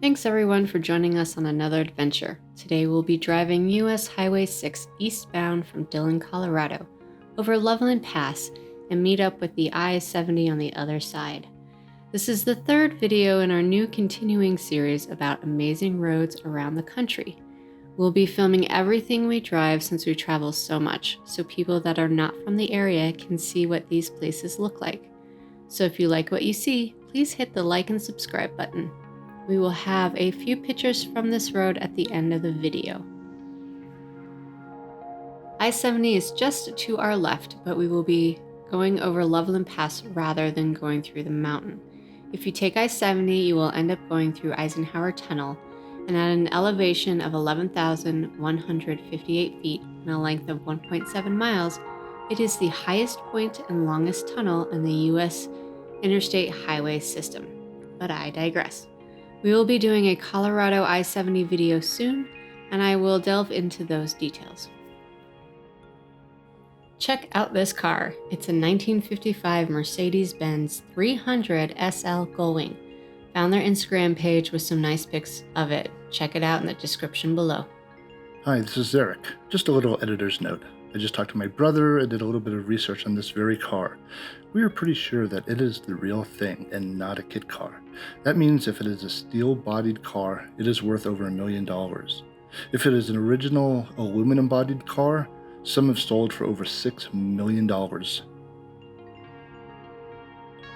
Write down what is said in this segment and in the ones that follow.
Thanks everyone for joining us on another adventure. Today we'll be driving US Highway 6 eastbound from Dillon, Colorado, over Loveland Pass and meet up with the I-70 on the other side. This is the third video in our new continuing series about amazing roads around the country. We'll be filming everything we drive since we travel so much, so people that are not from the area can see what these places look like. So if you like what you see, please hit the like and subscribe button. We will have a few pictures from this road at the end of the video. I-70 is just to our left, but we will be going over Loveland Pass rather than going through the mountain. If you take I-70, you will end up going through Eisenhour Tunnel, and at an elevation of 11,158 feet and a length of 1.7 miles, it is the highest point and longest tunnel in the U.S. interstate highway system. But I digress. We will be doing a Colorado I-70 video soon, and I will delve into those details. Check out this car. It's a 1955 Mercedes-Benz 300 SL Gullwing. Found their Instagram page with some nice pics of it. Check it out in the description below. Hi, this is Eric. Just a little editor's note. I just talked to my brother and did a little bit of research on this very car. We are pretty sure that it is the real thing and not a kit car. That means if it is a steel-bodied car, it is worth over $1 million. If it is an original aluminum-bodied car, some have sold for over $6 million.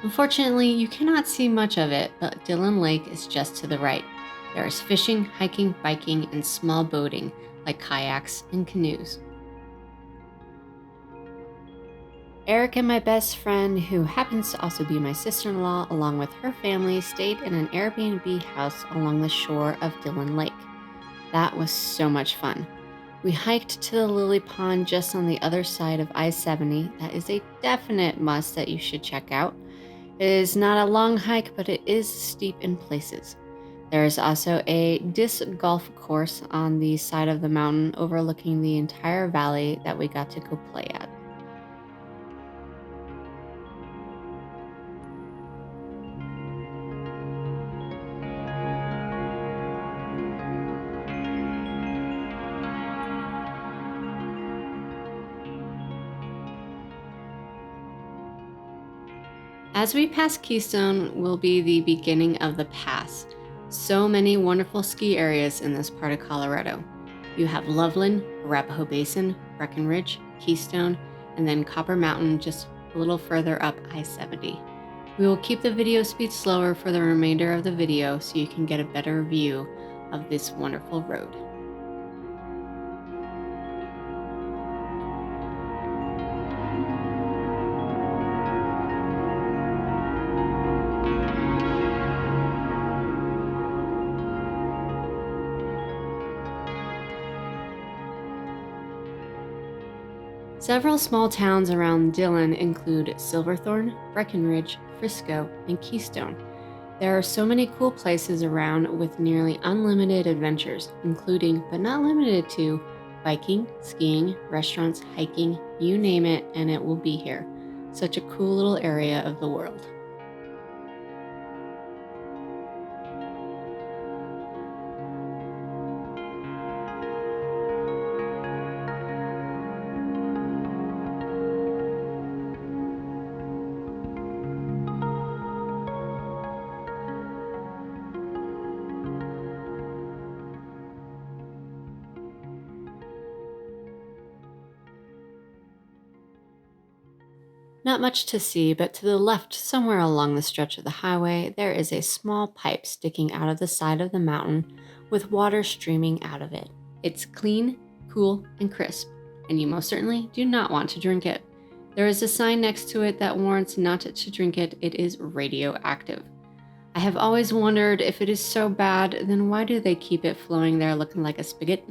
Unfortunately, you cannot see much of it, but Dillon Lake is just to the right. There is fishing, hiking, biking, and small boating, like kayaks and canoes. Eric and my best friend, who happens to also be my sister-in-law, along with her family, stayed in an Airbnb house along the shore of Dillon Lake. That was so much fun. We hiked to the lily pond just on the other side of I-70. That is a definite must that you should check out. It is not a long hike, but it is steep in places. There is also a disc golf course on the side of the mountain overlooking the entire valley that we got to go play at. As we pass Keystone will be the beginning of the pass. So many wonderful ski areas in this part of Colorado. You have Loveland, Arapahoe Basin, Breckenridge, Keystone, and then Copper Mountain just a little further up I-70. We will keep the video speed slower for the remainder of the video so you can get a better view of this wonderful road. Several small towns around Dillon include Silverthorne, Breckenridge, Frisco, and Keystone. There are so many cool places around with nearly unlimited adventures, including, but not limited to, biking, skiing, restaurants, hiking, you name it, and it will be here. Such a cool little area of the world. Not much to see, but to the left, somewhere along the stretch of the highway, there is a small pipe sticking out of the side of the mountain with water streaming out of it. It's clean, cool, and crisp, and you most certainly do not want to drink it. There is a sign next to it that warns not to drink it. It is radioactive. I have always wondered if it is so bad, then why do they keep it flowing there looking like a spigot?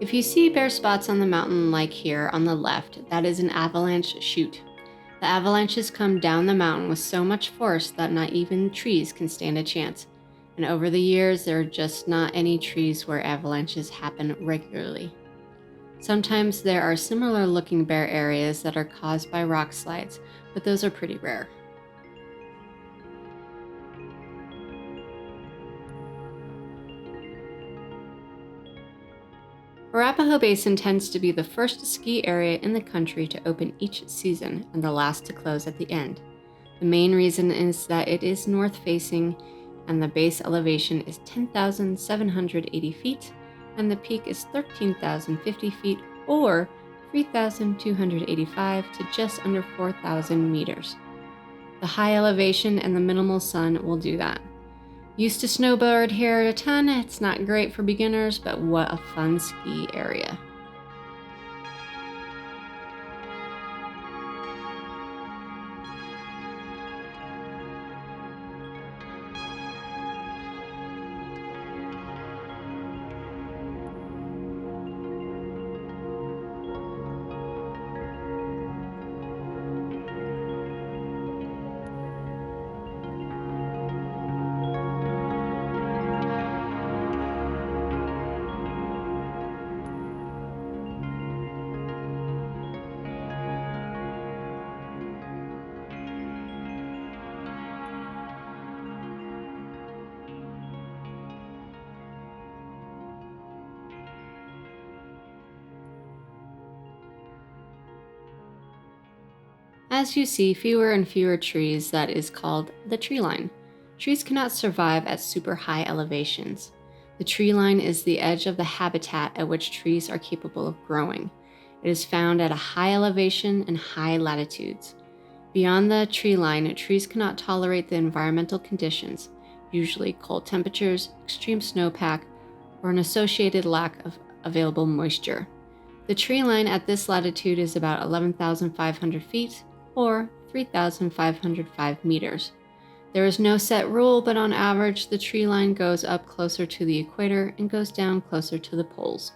If you see bare spots on the mountain like here on the left, that is an avalanche chute. The avalanches come down the mountain with so much force that not even trees can stand a chance. And over the years, there are just not any trees where avalanches happen regularly. Sometimes there are similar looking bare areas that are caused by rock slides, but those are pretty rare. Arapahoe Basin tends to be the first ski area in the country to open each season and the last to close at the end. The main reason is that it is north facing and the base elevation is 10,780 feet and the peak is 13,050 feet or 3,285 to just under 4,000 meters. The high elevation and the minimal sun will do that. Used to snowboard here a ton, it's not great for beginners, but what a fun ski area. As you see fewer and fewer trees, that is called the tree line. Trees cannot survive at super high elevations. The tree line is the edge of the habitat at which trees are capable of growing. It is found at a high elevation and high latitudes. Beyond the tree line, trees cannot tolerate the environmental conditions, usually cold temperatures, extreme snowpack, or an associated lack of available moisture. The tree line at this latitude is about 11,500 feet, or 3,505 meters. There is no set rule, but on average, the tree line goes up closer to the equator and goes down closer to the poles.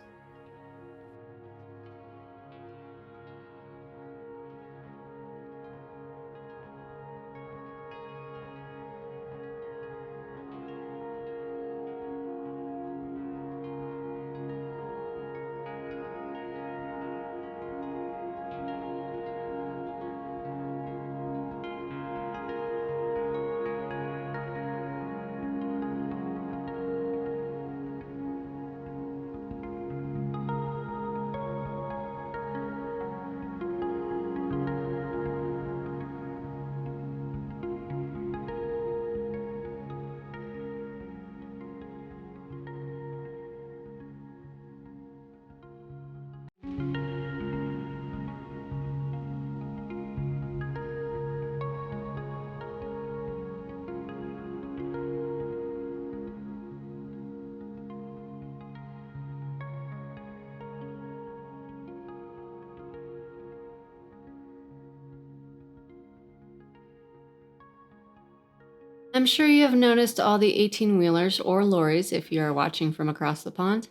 I'm sure you have noticed all the 18-wheelers or lorries if you are watching from across the pond.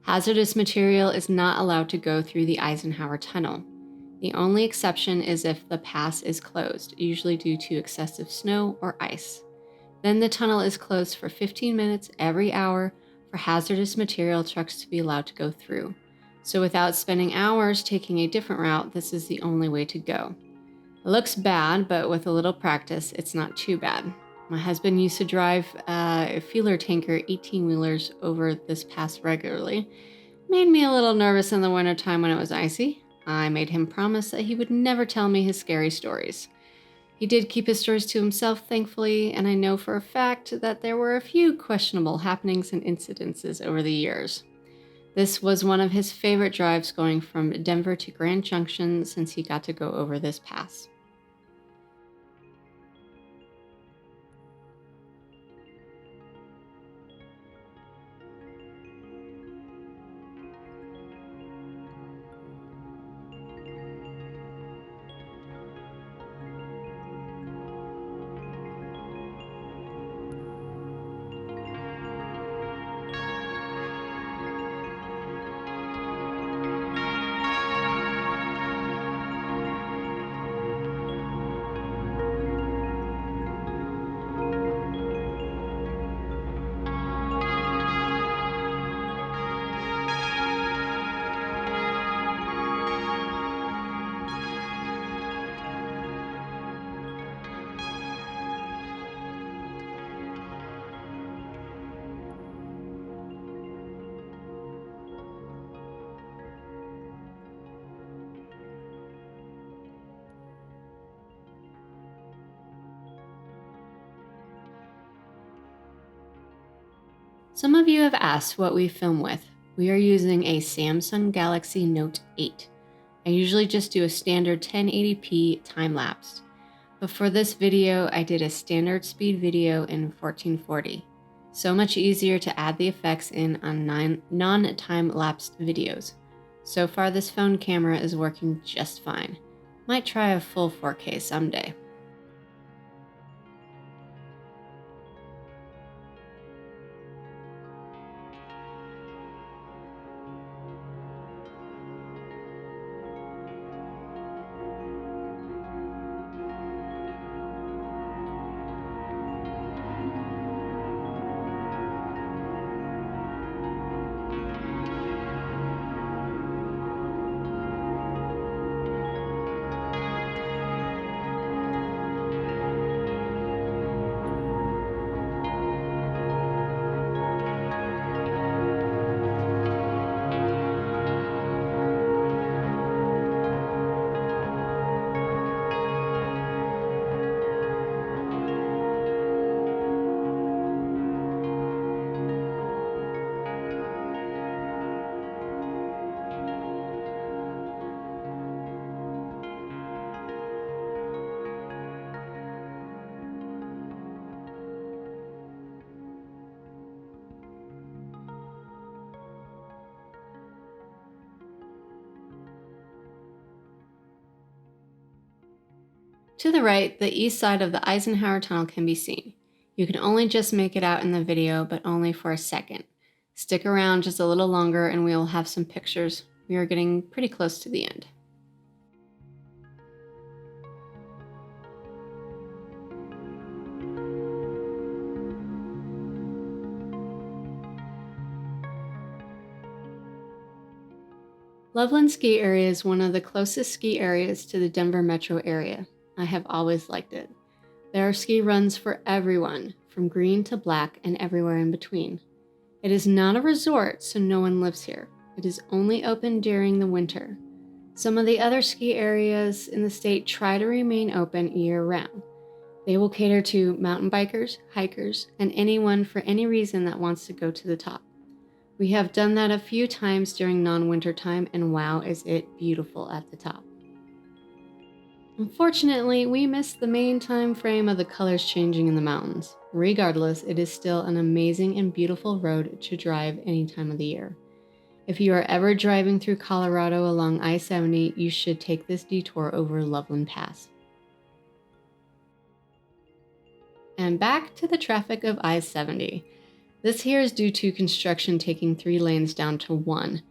Hazardous material is not allowed to go through the Eisenhour Tunnel. The only exception is if the pass is closed, usually due to excessive snow or ice. Then the tunnel is closed for 15 minutes every hour for hazardous material trucks to be allowed to go through. So without spending hours taking a different route, this is the only way to go. It looks bad, but with a little practice, it's not too bad. My husband used to drive a feeler tanker 18-wheelers over this pass regularly. Made me a little nervous in the wintertime when it was icy. I made him promise that he would never tell me his scary stories. He did keep his stories to himself, thankfully, and I know for a fact that there were a few questionable happenings and incidences over the years. This was one of his favorite drives, going from Denver to Grand Junction, since he got to go over this pass. Some of you have asked what we film with. We are using a Samsung Galaxy Note 8. I usually just do a standard 1080p time-lapse, but for this video, I did a standard speed video in 1440. So much easier to add the effects in on non-time-lapsed videos. So far, this phone camera is working just fine. Might try a full 4K someday. To the right, the east side of the Eisenhour Tunnel can be seen. You can only just make it out in the video, but only for a second. Stick around just a little longer and we will have some pictures. We are getting pretty close to the end. Loveland Ski Area is one of the closest ski areas to the Denver metro area. I have always liked it. There are ski runs for everyone, from green to black and everywhere in between. It is not a resort, so no one lives here. It is only open during the winter. Some of the other ski areas in the state try to remain open year-round. They will cater to mountain bikers, hikers, and anyone for any reason that wants to go to the top. We have done that a few times during non-winter time, and wow, is it beautiful at the top. Unfortunately, we missed the main time frame of the colors changing in the mountains. Regardless, it is still an amazing and beautiful road to drive any time of the year. If you are ever driving through Colorado along I-70, you should take this detour over Loveland Pass. And back to the traffic of I-70. This here is due to construction taking 3 lanes down to 1,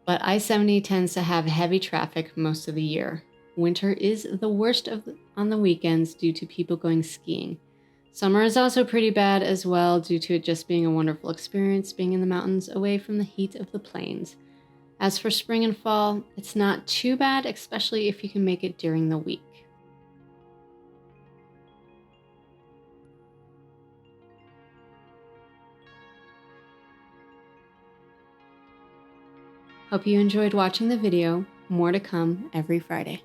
but I-70 tends to have heavy traffic most of the year. Winter is the worst on the weekends due to people going skiing. Summer is also pretty bad as well due to it just being a wonderful experience being in the mountains away from the heat of the plains. As for spring and fall, it's not too bad, especially if you can make it during the week. Hope you enjoyed watching the video. More to come every Friday.